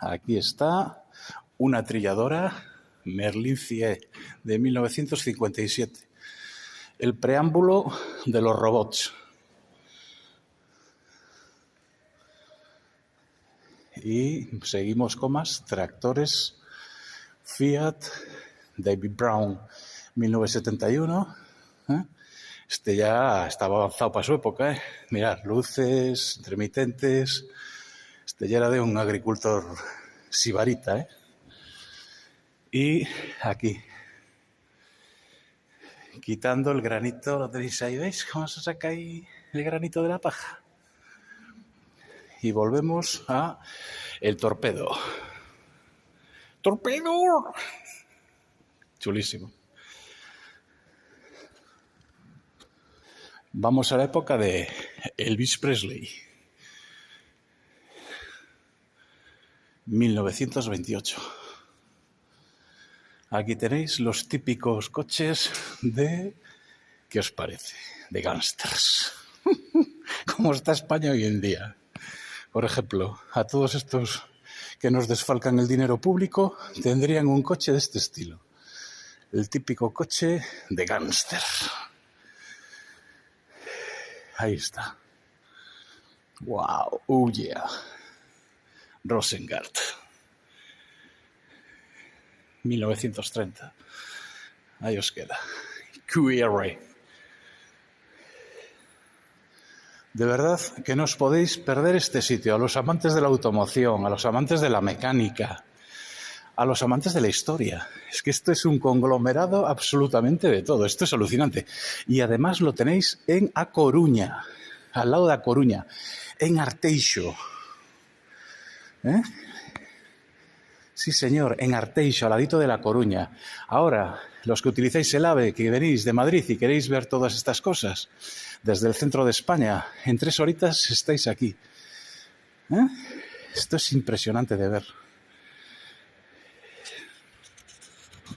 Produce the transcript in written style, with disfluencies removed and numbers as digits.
Aquí está una trilladora Merlin CE de 1957. El preámbulo de los robots. Y seguimos con más tractores Fiat David Brown 1971. Este ya estaba avanzado para su época, ¿eh? Mirad, luces, intermitentes. Este ya era de un agricultor sibarita, ¿eh? Y aquí, quitando el granito, lo tenéis ahí, ¿veis cómo se saca ahí el granito de la paja? Y volvemos a el torpedo. ¡Torpedo! Chulísimo. Vamos a la época de Elvis Presley. 1928. Aquí tenéis los típicos coches de... ¿Qué os parece? De gángsters. ¿Cómo está España hoy en día? Por ejemplo, a todos estos que nos desfalcan el dinero público tendrían un coche de este estilo. El típico coche de gángster. Ahí está. ¡Wow! ¡Oh, yeah! Rosengart. 1930. Ahí os queda. QR. De verdad que no os podéis perder este sitio. A los amantes de la automoción, a los amantes de la mecánica, a los amantes de la historia. Es que esto es un conglomerado absolutamente de todo. Esto es alucinante. Y además lo tenéis en A Coruña, al lado de A Coruña, en Arteixo. ¿Eh? Sí, señor, en Arteixo, al ladito de La Coruña. Ahora, los que utilizáis el AVE, que venís de Madrid y queréis ver todas estas cosas, desde el centro de España, en 3 horitas estáis aquí. ¿Eh? Esto es impresionante de ver.